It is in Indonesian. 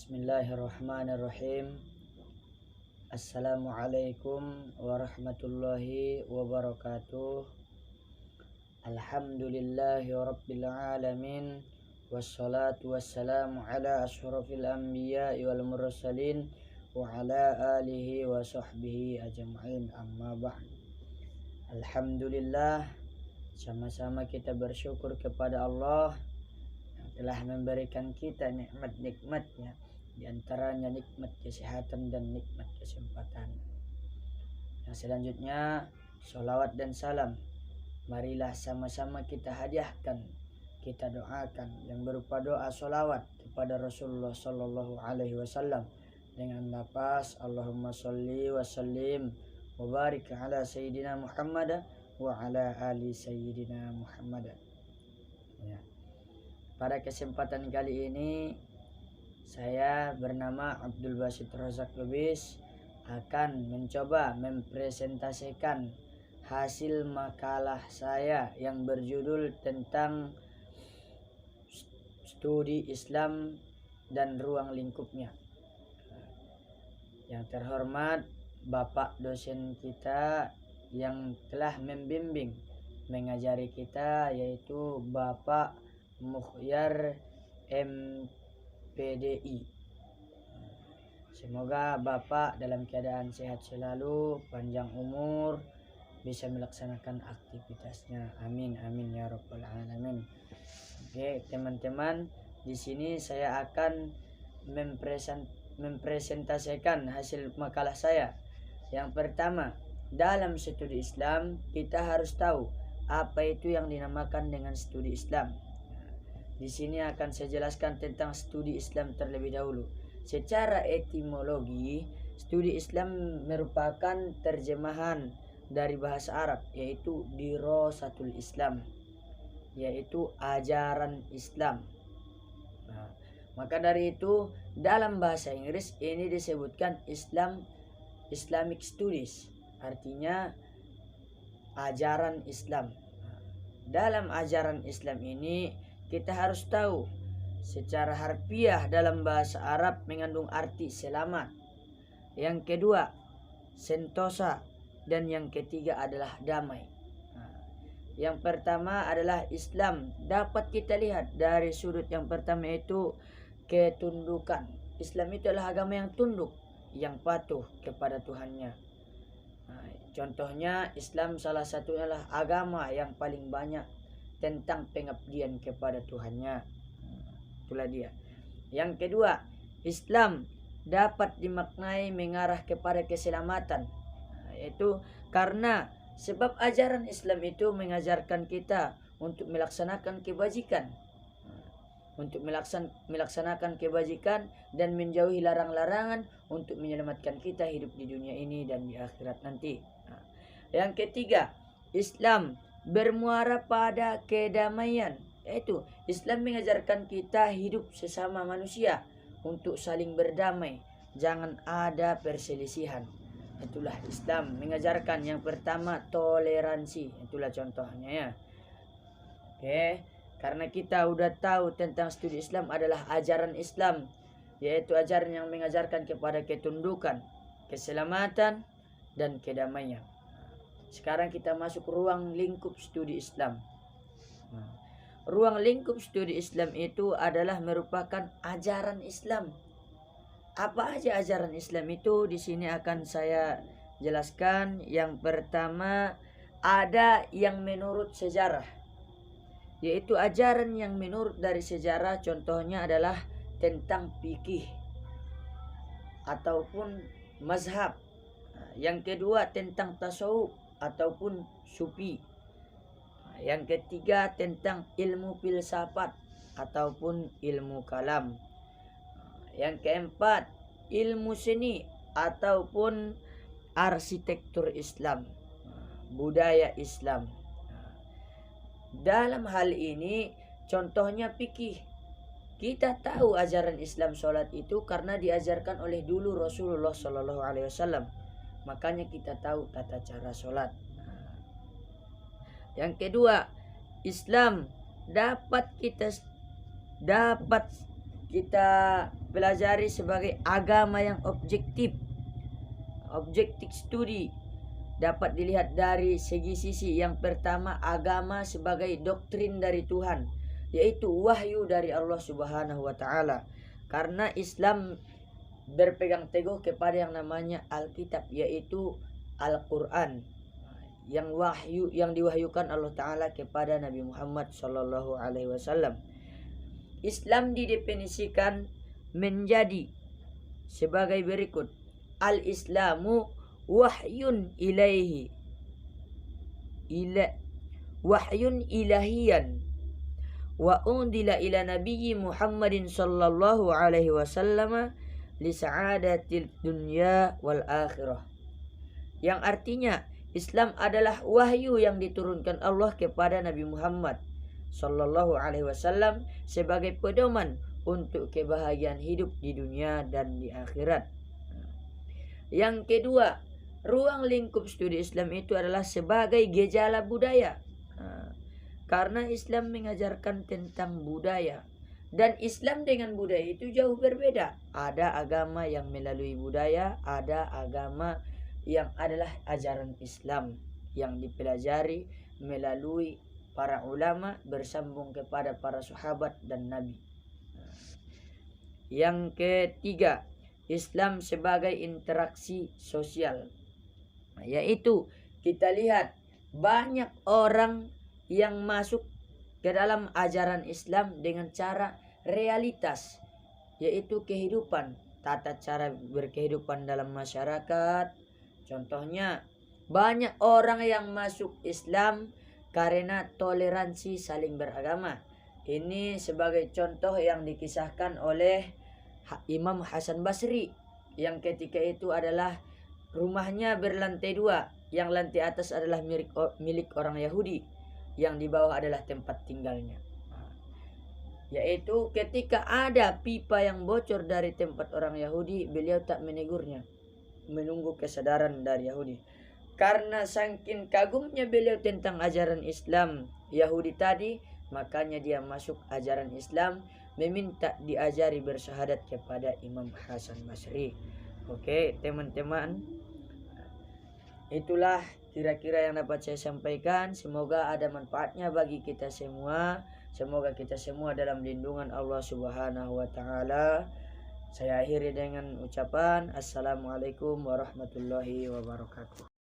Bismillahirrahmanirrahim. Assalamualaikum warahmatullahi wabarakatuh. Alhamdulillahi rabbil alamin. Wassalatu wassalamu ala ashrafil anbiya'i wal mursalin wa ala alihi wa sahbihi ajma'in, amma ba'd. Alhamdulillah, sama-sama kita bersyukur kepada Allah telah memberikan kita nikmat-nikmatnya, di antaranya nikmat kesehatan dan nikmat kesempatan. Yang selanjutnya, sholawat dan salam marilah sama-sama kita hadiahkan, kita doakan yang berupa doa sholawat kepada Rasulullah Sallallahu Alaihi Wasallam dengan lafaz Allahumma sholli wa sallim wa barik ala Sayyidina Muhammad wa ala ali Sayyidina Muhammad. Ya. Pada kesempatan kali ini, saya bernama Abdul Basit Razak Lubis akan mencoba mempresentasikan hasil makalah saya yang berjudul tentang studi Islam dan ruang lingkupnya. Yang terhormat Bapak dosen kita yang telah membimbing mengajari kita, yaitu Bapak Mukhyar MPDI. Semoga Bapak dalam keadaan sehat selalu, panjang umur, bisa melaksanakan aktivitasnya. Amin amin ya rabbal alamin. Oke, teman-teman, di sini saya akan mempresentasikan hasil makalah saya. Yang pertama, dalam studi Islam kita harus tahu apa itu yang dinamakan dengan studi Islam. Di sini akan saya jelaskan tentang studi Islam terlebih dahulu. Secara etimologi, studi Islam merupakan terjemahan dari bahasa Arab, yaitu dirasatul Islam, yaitu ajaran Islam. Nah, maka dari itu dalam bahasa Inggris ini disebutkan Islamic Studies, artinya ajaran Islam. Nah, dalam ajaran Islam ini kita harus tahu secara harfiah dalam bahasa Arab mengandung arti selamat. Yang kedua, sentosa, dan yang ketiga adalah damai. Yang pertama adalah Islam. Dapat kita lihat dari sudut yang pertama, itu ketundukan. Islam itu adalah agama yang tunduk, yang patuh kepada Tuhannya. Contohnya Islam salah satunya adalah agama yang paling banyak tentang pengabdian kepada Tuhannya. Itulah dia. Yang kedua, Islam dapat dimaknai mengarah kepada keselamatan, yaitu karena sebab ajaran Islam itu mengajarkan kita untuk melaksanakan kebajikan, melaksanakan kebajikan dan menjauhi larang-larangan untuk menyelamatkan kita hidup di dunia ini dan di akhirat nanti. Yang ketiga, Islam bermuara pada kedamaian, yaitu Islam mengajarkan kita hidup sesama manusia untuk saling berdamai, jangan ada perselisihan. Itulah Islam mengajarkan. Yang pertama, toleransi. Itulah contohnya ya. Oke, karena kita udah tahu tentang studi Islam adalah ajaran Islam, yaitu ajaran yang mengajarkan kepada ketundukan, keselamatan, dan kedamaian. Sekarang kita masuk ruang lingkup studi Islam. Ruang lingkup studi Islam itu adalah merupakan ajaran Islam. Apa aja ajaran Islam itu? Di sini akan saya jelaskan. Yang pertama, ada yang menurut sejarah, yaitu ajaran yang menurut dari sejarah. Contohnya adalah tentang fikih ataupun mazhab. Yang kedua, tentang tasawuf ataupun sufi. Yang ketiga, tentang ilmu filsafat ataupun ilmu kalam. Yang keempat, ilmu seni ataupun arsitektur Islam, budaya Islam. Dalam hal ini contohnya fikih. Kita tahu ajaran Islam sholat itu karena diajarkan oleh dulu Rasulullah Sallallahu Alaihi Wasallam. Makanya kita tahu tata cara sholat. Yang kedua, Islam dapat kita pelajari sebagai agama yang objektif. Objektif studi dapat dilihat dari segi sisi. Yang pertama, agama sebagai doktrin dari Tuhan, yaitu wahyu dari Allah Subhanahu wa taala. Karena Islam berpegang teguh kepada yang namanya Alkitab, yaitu Al-Qur'an, yang diwahyukan Allah taala kepada Nabi Muhammad sallallahu alaihi wasallam. Islam didefinisikan menjadi sebagai berikut: Al-Islamu wahyun ilaihi wahyun ilahiyan wa undila ila nabiyyi Muhammadin sallallahu alaihi wasallam li sa'adatil dunya wal akhirah. Yang artinya Islam adalah wahyu yang diturunkan Allah kepada Nabi Muhammad sallallahu alaihi wasallam sebagai pedoman untuk kebahagiaan hidup di dunia dan di akhirat. Yang kedua, ruang lingkup studi Islam itu adalah sebagai gejala budaya. Karena Islam mengajarkan tentang budaya, dan Islam dengan budaya itu jauh berbeda. Ada agama yang melalui budaya, ada agama yang adalah ajaran Islam yang dipelajari melalui para ulama bersambung kepada para sahabat dan nabi. Yang ketiga, Islam sebagai interaksi sosial, yaitu kita lihat banyak orang yang masuk ke dalam ajaran Islam dengan cara realitas, yaitu kehidupan, tata cara berkehidupan dalam masyarakat. Contohnya, banyak orang yang masuk Islam karena toleransi saling beragama. Ini sebagai contoh yang dikisahkan oleh Imam Hasan Basri, yang ketika itu adalah rumahnya berlantai 2, yang lantai atas adalah milik orang Yahudi, yang di bawah adalah tempat tinggalnya. Yaitu ketika ada pipa yang bocor dari tempat orang Yahudi, beliau tak menegurnya, menunggu kesadaran dari Yahudi. Karena saking kagumnya beliau tentang ajaran Islam Yahudi tadi, makanya dia masuk ajaran Islam, meminta diajari bersyahadat kepada Imam Hasan Basri. Oke, teman-teman, itulah kira-kira yang dapat saya sampaikan. Semoga ada manfaatnya bagi kita semua. Semoga kita semua dalam lindungan Allah Subhanahu wa taala. Saya akhiri dengan ucapan Assalamualaikum warahmatullahi wabarakatuh.